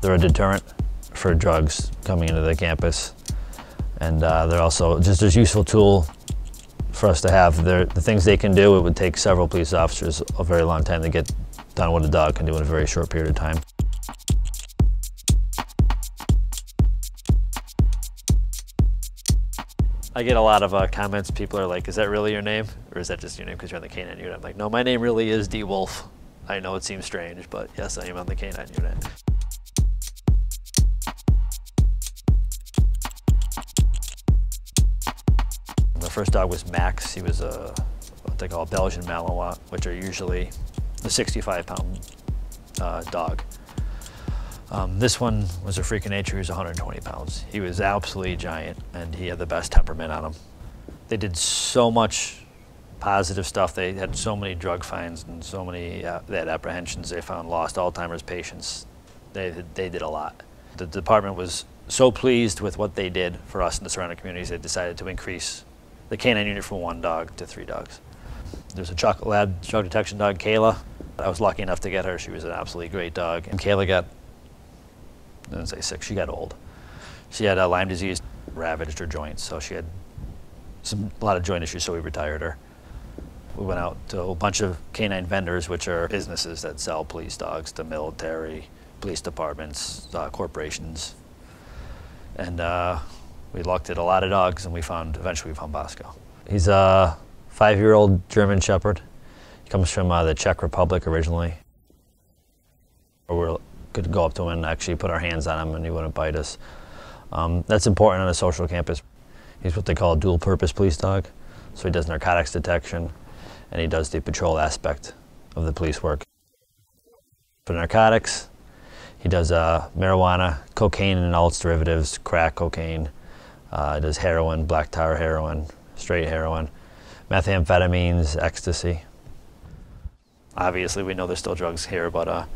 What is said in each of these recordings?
They're a deterrent for drugs coming into the campus. And they're also just a useful tool for us to have. The things they can do, it would take several police officers a very long time to get done what a dog can do in a very short period of time. I get a lot of comments. People are like, is that really your name? Or is that just your name because you're on the K-9 unit? I'm like, no, my name really is D. Wolf. I know it seems strange, but yes, I am on the K-9 unit. The first dog was Max. He was what they call a Belgian Malinois, which are usually the 65-pound dog. This one was a freak of nature. He was 120 pounds. He was absolutely giant, and he had the best temperament on him. They did so much positive stuff. They had so many drug finds and so many they had apprehensions. They found lost Alzheimer's patients. They did a lot. The department was so pleased with what they did for us in the surrounding communities, they decided to increase the K-9 unit from 1 dog to 3 dogs. There's a chocolate lab drug detection dog, Kayla. I was lucky enough to get her. She was an absolutely great dog. And Kayla got, I didn't say sick, she got old. She had Lyme disease, ravaged her joints, so she had a lot of joint issues, so we retired her. We went out to a bunch of K-9 vendors, which are businesses that sell police dogs to military, police departments, corporations. And we looked at a lot of dogs, and eventually we found Bosco. He's a 5-year-old German Shepherd. He comes from the Czech Republic originally. We could go up to him and actually put our hands on him and he wouldn't bite us. That's important on a social campus. He's what they call a dual-purpose police dog. So he does narcotics detection and he does the patrol aspect of the police work. For narcotics, he does marijuana, cocaine and all its derivatives, crack cocaine, does heroin, black tar heroin, straight heroin, methamphetamines, ecstasy. Obviously, we know there's still drugs here, but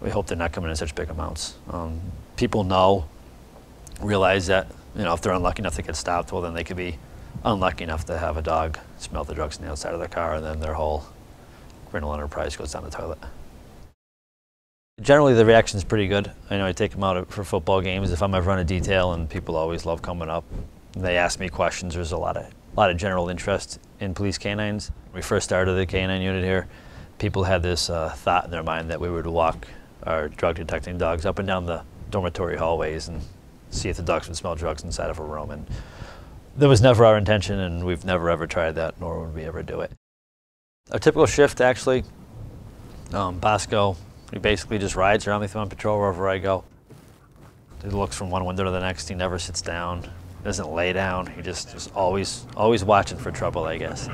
we hope they're not coming in such big amounts. People realize that, if they're unlucky enough to get stopped, well, then they could be unlucky enough to have a dog smell the drugs on the outside of their car, and then their whole criminal enterprise goes down the toilet. Generally, the reaction is pretty good. I take them out for football games if I'm ever on a detail, and people always love coming up. They ask me questions. There's a lot of general interest in police canines. When we first started the K-9 unit here, people had this thought in their mind that we would walk our drug detecting dogs up and down the dormitory hallways and see if the dogs would smell drugs inside of a room. And that was never our intention, and we've never ever tried that, nor would we ever do it. A typical shift, actually, Bosco, he basically just rides around me on patrol wherever I go. He looks from one window to the next. He never sits down, doesn't lay down. He just is always watching for trouble, I guess.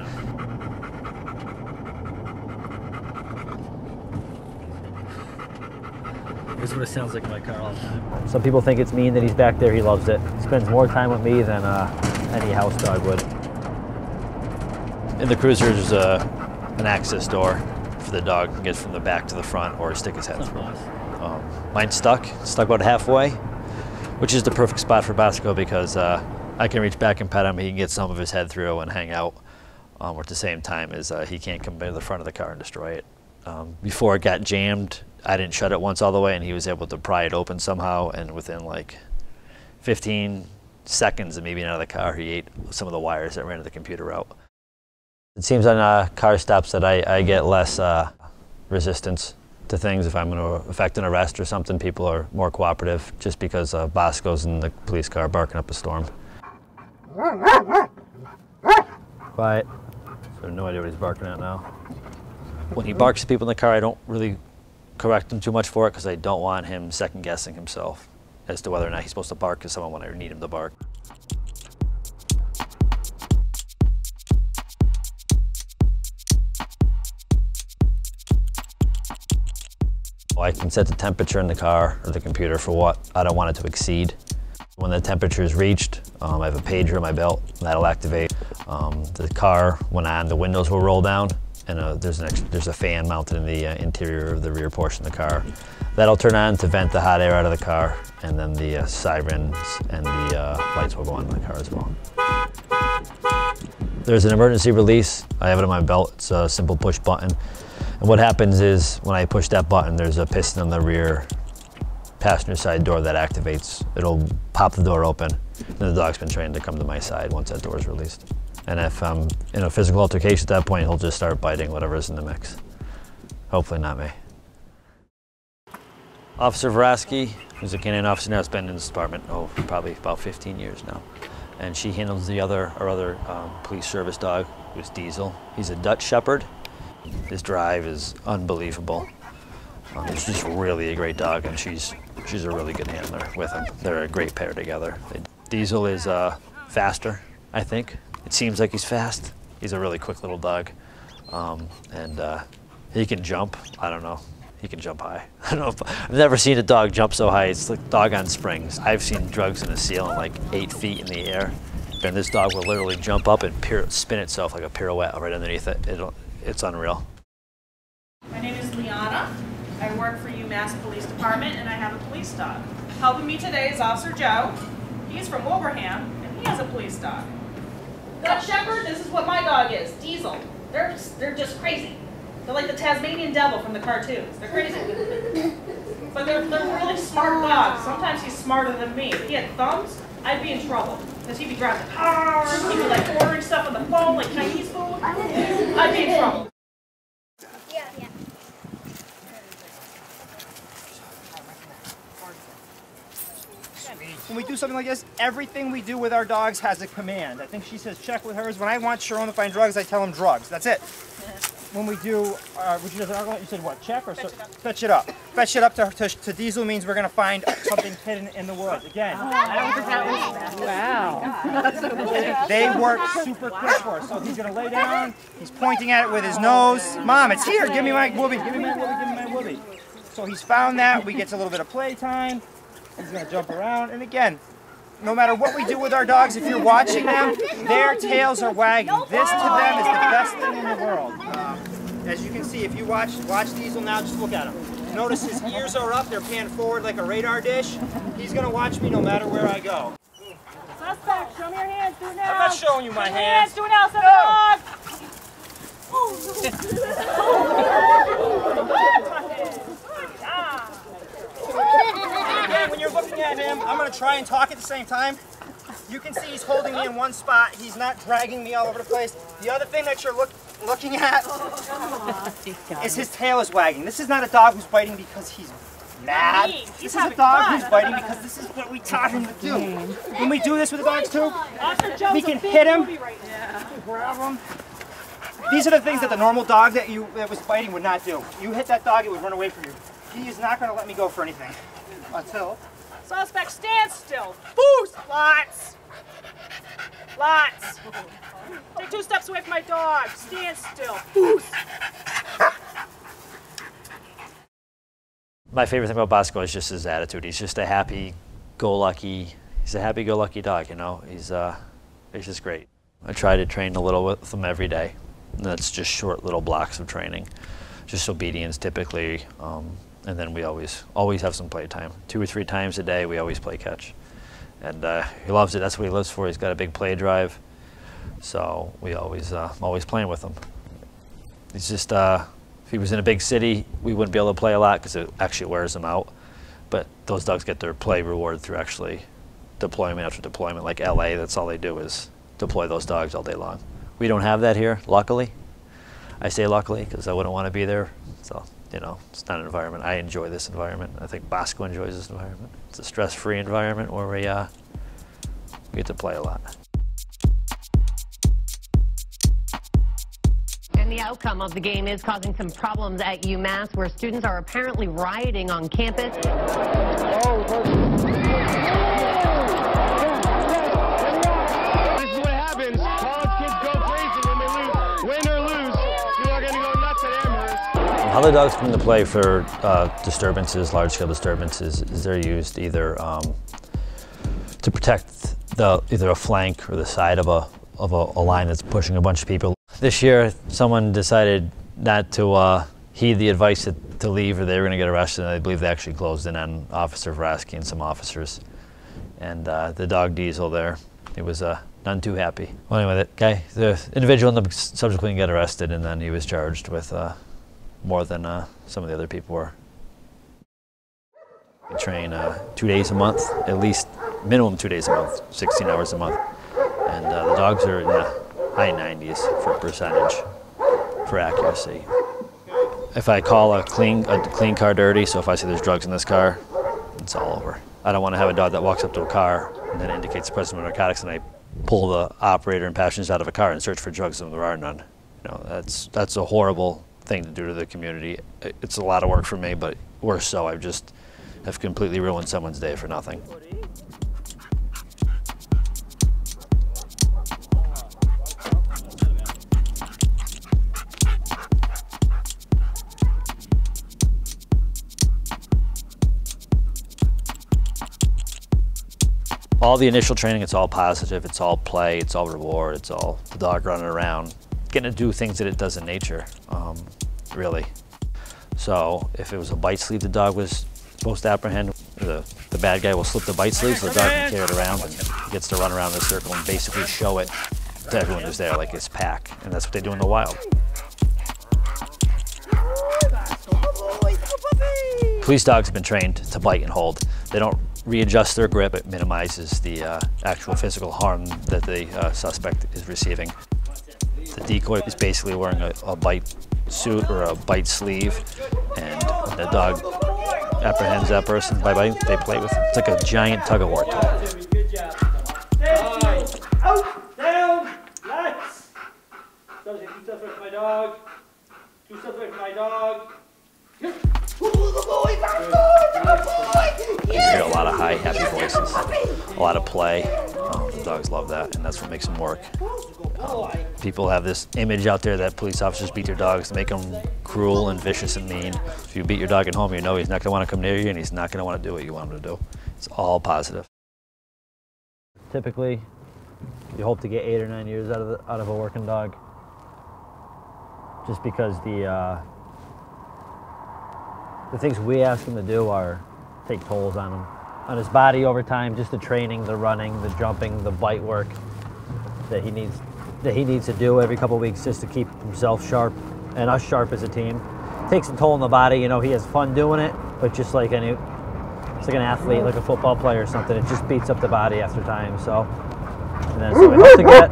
This is what it sounds like in my car all the time. Some people think it's mean that he's back there. He loves it. He spends more time with me than any house dog would. In the Cruiser, there's an access door for the dog to get from the back to the front or stick his head through. Mine's stuck about halfway, which is the perfect spot for Bosco because I can reach back and pet him. He can get some of his head through and hang out, or at the same time as he can't come to the front of the car and destroy it. Before it got jammed, I didn't shut it once all the way, and he was able to pry it open somehow, and within like 15 seconds of me being out of the car, he ate some of the wires that ran to the computer out. It seems on car stops that I get less resistance to things. If I'm going to effect an arrest or something, people are more cooperative just because Bosco's in the police car barking up a storm. Quiet. So I have no idea what he's barking at now. When he barks at people in the car, I don't really correct him too much for it because I don't want him second-guessing himself as to whether or not he's supposed to bark at someone when I need him to bark. I can set the temperature in the car or the computer for what I don't want it to exceed. When the temperature is reached, I have a pager in my belt that'll activate. The car went on, the windows will roll down, and there's a fan mounted in the interior of the rear portion of the car. That'll turn on to vent the hot air out of the car, and then the sirens and the lights will go on in the car as well. There's an emergency release. I have it on my belt. It's a simple push button. And what happens is when I push that button, there's a piston on the rear passenger side door that activates. It'll pop the door open, and the dog's been trained to come to my side once that door is released. And if I'm in a physical altercation at that point, he'll just start biting whatever's in the mix. Hopefully not me. Officer Veraski, who's a K-9 officer now, has been in this department, probably about 15 years now. And she handles our other police service dog, who's Diesel. He's a Dutch Shepherd. His drive is unbelievable. He's just really a great dog, and she's a really good handler with him. They're a great pair together. Diesel is faster, I think. It seems like he's fast. He's a really quick little dog, and he can jump. I don't know. He can jump high. I don't know I've never seen a dog jump so high. It's like a dog on springs. I've seen drugs in the ceiling like 8 feet in the air, and this dog will literally jump up and spin itself like a pirouette right underneath it. It's unreal. My name is Liana. I work for UMass Police Department, and I have a police dog. Helping me today is Officer Joe. He's from Wilbraham, and he has a police dog. Dutch Shepherd, this is what my dog is, Diesel. They're just crazy. They're like the Tasmanian devil from the cartoons. They're crazy. But they're really smart dogs. Sometimes he's smarter than me. If he had thumbs, I'd be in trouble. Because he'd be driving cars, he'd be like ordering stuff on the phone, like Chinese food. I'd be in trouble. Yeah. When we do something like this, everything we do with our dogs has a command. I think she says check with hers. When I want Sharon to find drugs, I tell him drugs. That's it. When we do, which is you said what, check or fetch it up? Fetch it up to Diesel means we're going to find something hidden in the woods. Again. Wow. They work super quick for us. So he's going to lay down. He's pointing at it with his nose. Mom, it's here. Give me my whoopee. Give me my whoopee. Give me my whoopee. So he's found that. We get a little bit of playtime. He's going to jump around. And again, no matter what we do with our dogs, if you're watching them, their tails are wagging. This to them is the best thing in the world. As you can see, if you watch Diesel now, just look at him. Notice his ears are up, they're panned forward like a radar dish. He's going to watch me no matter where I go. Suspect, show me your hands, do it now. I'm not showing you my hands. Do it now, set dog. Again, when you're looking at him, I'm going to try and talk at the same time. You can see he's holding me in one spot. He's not dragging me all over the place. The other thing that you're looking at is his tail is wagging. This is not a dog who's biting because he's mad. This is a dog who's biting because this is what we taught him to do. When we do this with the dogs too, we can hit him, grab him. These are the things that the normal dog that was biting would not do. You hit that dog, it would run away from you. He is not going to let me go for anything until... Suspect, stand still. Boost! Lots. Take 2 steps away from my dog. Stand still. Boost! My favorite thing about Bosco is just his attitude. He's just a happy-go-lucky dog, you know. He's just great. I try to train a little with him every day. And that's just short little blocks of training. Just obedience typically. And then we always have some play time. 2 or 3 times a day, we always play catch. And he loves it. That's what he lives for. He's got a big play drive. So we always playing with him. He's just, if he was in a big city, we wouldn't be able to play a lot because it actually wears him out. But those dogs get their play reward through actually deployment after deployment. Like LA, that's all they do is deploy those dogs all day long. We don't have that here, luckily. I say luckily because I wouldn't want to be there. So, you know, it's not an environment. I enjoy this environment. I think Bosco enjoys this environment. It's a stress-free environment where we get to play a lot. And the outcome of the game is causing some problems at UMass, where students are apparently rioting on campus. How the dogs come into play for disturbances, large-scale disturbances, is they're used either to protect either a flank or the side of a line that's pushing a bunch of people. This year, someone decided not to heed the advice to leave, or they were going to get arrested, and I believe they actually closed in on Officer Veraski and some officers. And the dog Diesel there, he was none too happy. Well, anyway, the individual ended up subsequently get arrested, and then he was charged with more than some of the other people were. We train 2 days a month, at least minimum 2 days a month, 16 hours a month. And the dogs are in the high 90s for percentage for accuracy. If I call a clean car dirty, so if I see there's drugs in this car, it's all over. I don't want to have a dog that walks up to a car and then indicates the presence of narcotics, and I pull the operator and passengers out of a car and search for drugs when there are none. You know, that's a horrible thing to do to the community. It's a lot of work for me, but worse so, I just have completely ruined someone's day for nothing. All the initial training, it's all positive, it's all play, it's all reward, it's all the dog running around, getting to do things that it does in nature, really. So if it was a bite sleeve the dog was supposed to apprehend, the bad guy will slip the bite sleeve so the dog can carry it around and gets to run around in a circle and basically show it to everyone who's there, like it's pack. And that's what they do in the wild. Police dogs have been trained to bite and hold. They don't readjust their grip. It minimizes the actual physical harm that the suspect is receiving. The decoy is basically wearing a bite suit or a bite sleeve, and when the dog apprehends that person by biting, they play with it. It's like a giant tug-of-war toy. Good job. Out, down, let's. Do stuff with my dog. Do stuff with my dog. You hear a lot of high, happy voices, a lot of play. The dogs love that, and that's what makes them work. People have this image out there that police officers beat their dogs to make them cruel and vicious and mean. If you beat your dog at home, you know he's not going to want to come near you, and he's not going to want to do what you want him to do. It's all positive. Typically, you hope to get 8 or 9 years out of a working dog, just because the things we ask him to do are take tolls on him, on his body over time. Just the training, the running, the jumping, the bite work that he needs to do every couple of weeks just to keep himself sharp and us sharp as a team. Takes a toll on the body. You know, he has fun doing it, but just like it's like an athlete, like a football player or something. It just beats up the body after time. So, and then so we hope to get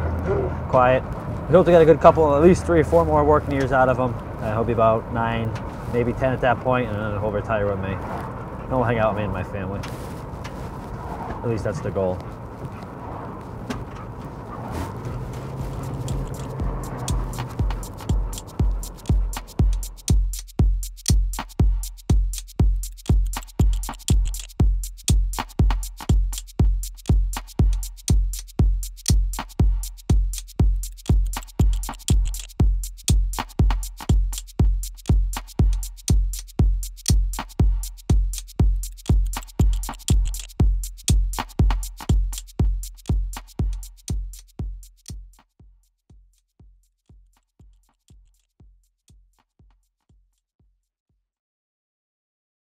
quiet. We hope to get a good couple, at least 3 or 4 more working years out of him. He'll be about 9, maybe 10 at that point, and then he'll retire with me. He'll hang out with me and my family. At least that's the goal.